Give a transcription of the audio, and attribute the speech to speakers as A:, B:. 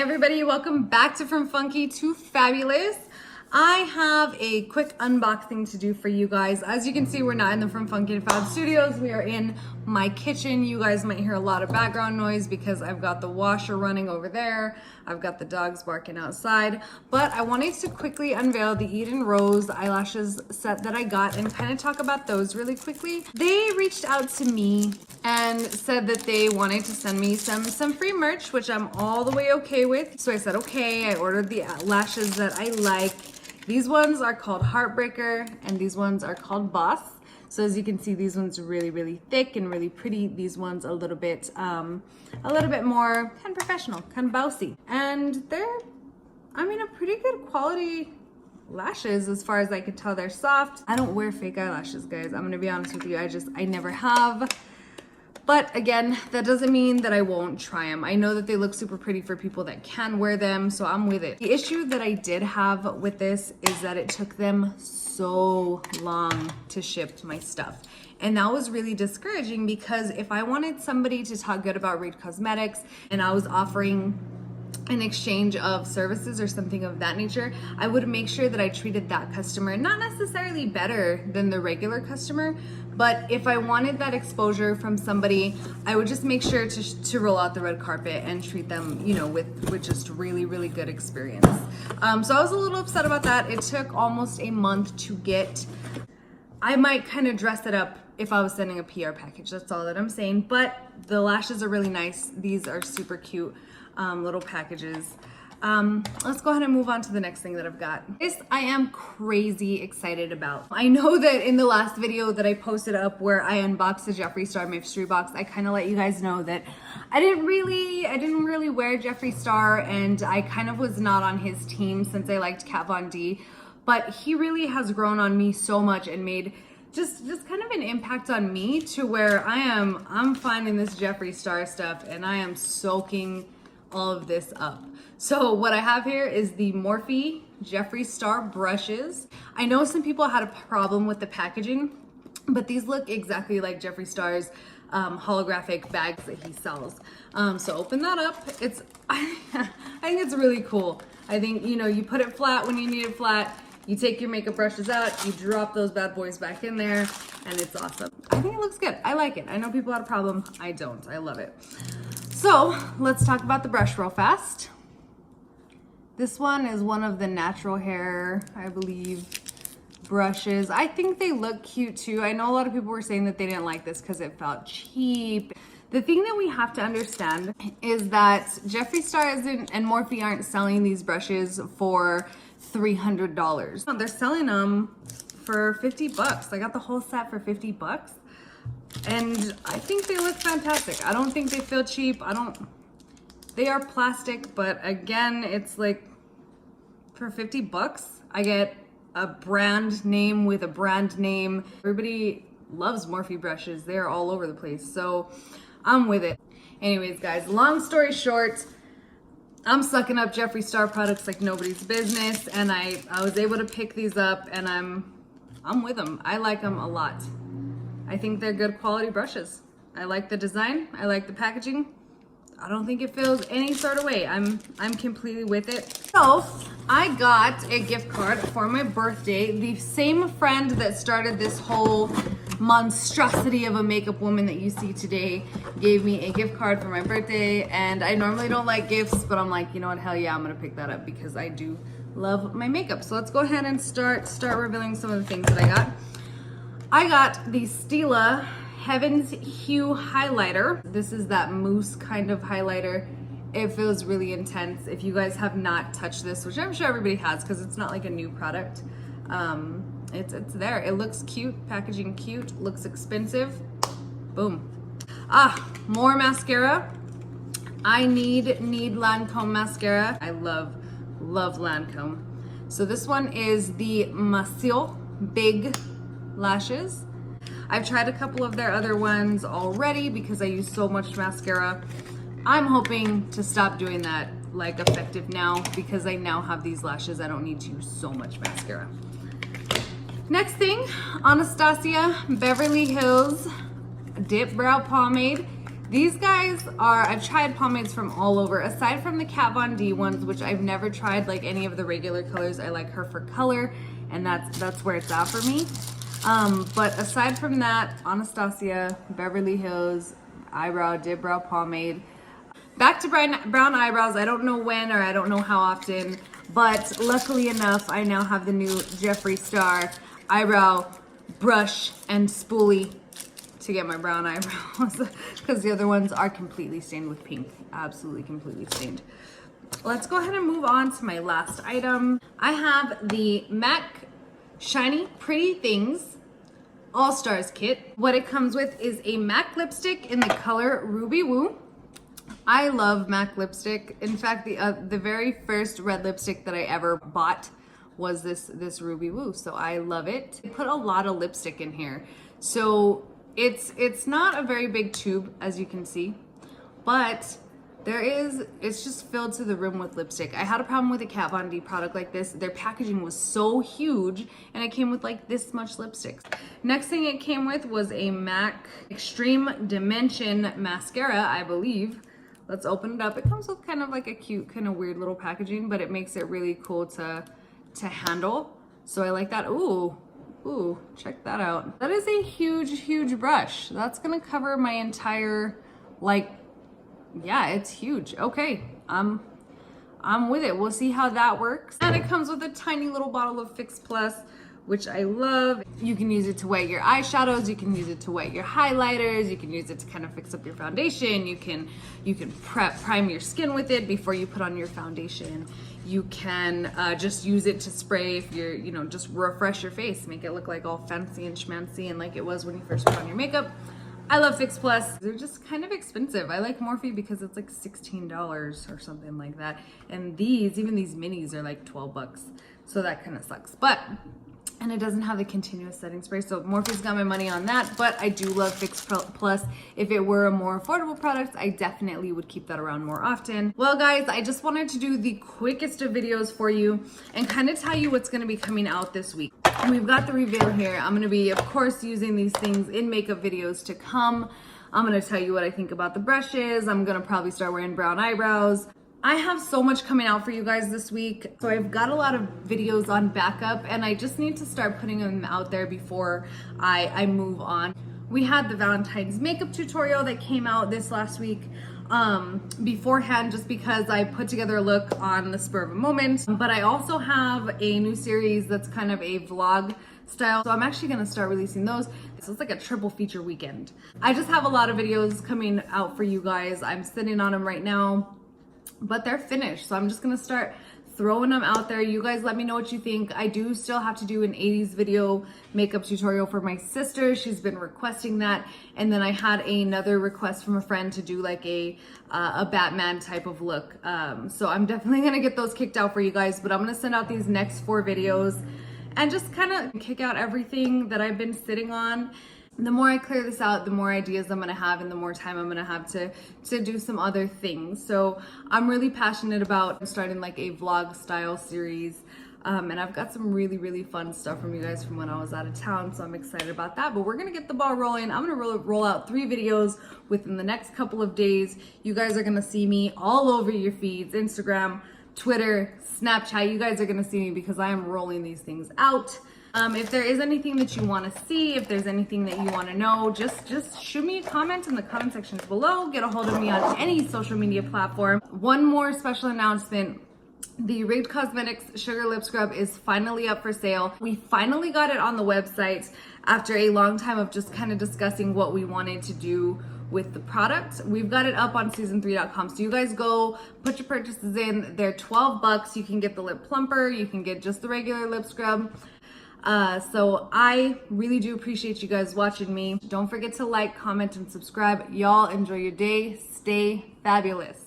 A: everybody, welcome back to From Funky to Fabulous. I have a quick unboxing to do for you guys. As you can see, we're not in the From Funky to Fab studios. We are in my kitchen. You guys might hear a lot of background noise because I've got the washer running over there. I've got the dogs barking outside. But I wanted to quickly unveil the Eden Rose eyelashes set that I got and kind of talk about those really quickly. They reached out to me and said that they wanted to send me some free merch, which I'm all the way okay with. So I said, okay. I ordered the lashes that I like. These ones are called Heartbreaker and these ones are called Boss. So as you can see, these ones are really, really thick and really pretty. These ones a little bit more kind of professional, kind of bouncy. And they're, I mean, a pretty good quality lashes as far as I could tell. They're soft. I don't wear fake eyelashes, guys. I'm gonna be honest with you. I never have. But again, that doesn't mean that I won't try them. I know that they look super pretty for people that can wear them, so I'm with it. The issue that I did have with this is that it took them so long to ship my stuff. And that was really discouraging because if I wanted somebody to talk good about Reed Cosmetics and I was offering an exchange of services or something of that nature, I would make sure that I treated that customer not necessarily better than the regular customer, but if I wanted that exposure from somebody, I would just make sure to roll out the red carpet and treat them, you know, with just really, really good experience. So I was a little upset about that. It took almost a month to get. I might kind of dress it up if I was sending a PR package. That's all that I'm saying. But the lashes are really nice. These are super cute little packages. Let's go ahead and move on to the next thing that I've got. This I am crazy excited about. I know that in the last video that I posted up where I unboxed the Jeffree Star mystery box, I kind of let you guys know that I didn't really wear Jeffree Star and I kind of was not on his team since I liked Kat Von D, but he really has grown on me so much and made just kind of an impact on me to where I'm finding this Jeffree Star stuff and I am soaking all of this up. So what I have here is the Morphe Jeffree Star brushes. I know some people had a problem with the packaging, but these look exactly like Jeffree Star's holographic bags that he sells. So open that up. I think it's really cool. I think, you know, you put it flat when you need it flat. You take your makeup brushes out, you drop those bad boys back in there, and it's awesome. I think it looks good. I like it. I know people had a problem. I don't. I love it. So let's talk about the brush real fast. This one is one of the natural hair, I believe, brushes. I think they look cute too. I know a lot of people were saying that they didn't like this because it felt cheap. The thing that we have to understand is that Jeffree Star and Morphe aren't selling these brushes for $300. They're selling them for 50 bucks. I got the whole set for 50 bucks. And I think they look fantastic. I don't think they feel cheap. They are plastic, but again, it's like for 50 bucks, I get a brand name with a brand name. Everybody loves Morphe brushes. They're all over the place. So I'm with it. Anyways, guys, long story short, I'm sucking up Jeffree Star products like nobody's business. And I was able to pick these up and I'm with them. I like them a lot. I think they're good quality brushes. I like the design. I like the packaging. I don't think it feels any sort of way. I'm completely with it. So I got a gift card for my birthday. The same friend that started this whole monstrosity of a makeup woman that you see today gave me a gift card for my birthday. And I normally don't like gifts, but I'm like, you know what, hell yeah, I'm gonna pick that up because I do love my makeup. So let's go ahead and start revealing some of the things that I got. I got the Stila Heaven's Hue highlighter. This is that mousse kind of highlighter. It feels really intense. If you guys have not touched this, which I'm sure everybody has because it's not like a new product, it's there. It looks cute, packaging cute, looks expensive. Boom. More mascara. I need Lancome mascara. I love Lancome. So this one is the Massio Big Lashes. I've tried a couple of their other ones already because I use so much mascara. I'm hoping to stop doing that like effective now because I now have these lashes. I don't need to use so much mascara. Next thing, Anastasia Beverly Hills Dip Brow Pomade. These guys are, I've tried pomades from all over, aside from the Kat Von D ones, which I've never tried like any of the regular colors. I like her for color, and that's where it's at for me. But aside from that, Anastasia, Beverly Hills, eyebrow, dip brow pomade. Back to brown eyebrows. I don't know when or I don't know how often, but luckily enough, I now have the new Jeffree Star eyebrow brush and spoolie to get my brown eyebrows because the other ones are completely stained with pink. Absolutely completely stained. Let's go ahead and move on to my last item. I have the MAC Shiny Pretty Things All Stars kit. What it comes with is a MAC lipstick in the color Ruby Woo. I love MAC lipstick. In fact, the very first red lipstick that I ever bought was this Ruby Woo, so I love it. I put a lot of lipstick in here, so it's not a very big tube, as you can see, but it's just filled to the rim with lipstick. I had a problem with a Kat Von D product like this. Their packaging was so huge, and it came with like this much lipstick. Next thing it came with was a MAC Extreme Dimension mascara, I believe. Let's open it up. It comes with kind of like a cute, kind of weird little packaging, but it makes it really cool to handle. So I like that. Ooh, check that out. That is a huge brush. That's gonna cover my entire, like, yeah, it's huge. Okay, I'm with it. We'll see how that works. And it comes with a tiny little bottle of Fix Plus, which I love. You can use it to wet your eyeshadows. You can use it to wet your highlighters. You can use it to kind of fix up your foundation. You can prime your skin with it before you put on your foundation. You can just use it to spray if you're, just refresh your face, make it look like all fancy and schmancy and like it was when you first put on your makeup. I love Fix Plus. They're just kind of expensive. I like Morphe because it's like $16 or something like that. And even these minis are like 12 bucks. So that kind of sucks. And it doesn't have the continuous setting spray, so Morphe's got my money on that, but I do love Fix Plus. If it were a more affordable product, I definitely would keep that around more often. Well guys, I just wanted to do the quickest of videos for you and kind of tell you what's gonna be coming out this week. We've got the reveal here. I'm gonna be, of course, using these things in makeup videos to come. I'm gonna tell you what I think about the brushes. I'm gonna probably start wearing brown eyebrows. I have so much coming out for you guys this week. So I've got a lot of videos on backup and I just need to start putting them out there before I move on. We had the Valentine's makeup tutorial that came out this last week beforehand, just because I put together a look on the spur of a moment. But I also have a new series that's kind of a vlog style. So I'm actually gonna start releasing those. So it's like a triple feature weekend. I just have a lot of videos coming out for you guys. I'm sitting on them right now, but they're finished, so I'm just gonna start throwing them out there. You guys let me know what you think. I do still have to do an 80s video makeup tutorial for my sister. She's been requesting that, and then I had another request from a friend to do like a Batman type of look. So I'm definitely gonna get those kicked out for you guys, but I'm gonna send out these next 4 videos and just kind of kick out everything that I've been sitting on. The more I clear this out, the more ideas I'm gonna have and the more time I'm gonna have to do some other things. So I'm really passionate about starting like a vlog style series. And I've got some really fun stuff from you guys from when I was out of town, so I'm excited about that. But we're gonna get the ball rolling. I'm gonna roll out 3 videos within the next couple of days. You guys are gonna see me all over your feeds, Instagram, Twitter, Snapchat. You guys are gonna see me because I am rolling these things out. If there is anything that you want to see, if there's anything that you want to know, just shoot me a comment in the comment sections below. Get a hold of me on any social media platform. One more special announcement. The Rigged Cosmetics Sugar Lip Scrub is finally up for sale. We finally got it on the website after a long time of just kind of discussing what we wanted to do with the product. We've got it up on season3.com. So you guys go put your purchases in. They're 12 bucks. You can get the lip plumper. You can get just the regular lip scrub. So I really do appreciate you guys watching me. Don't forget to like, comment, and subscribe. Y'all enjoy your day. Stay fabulous.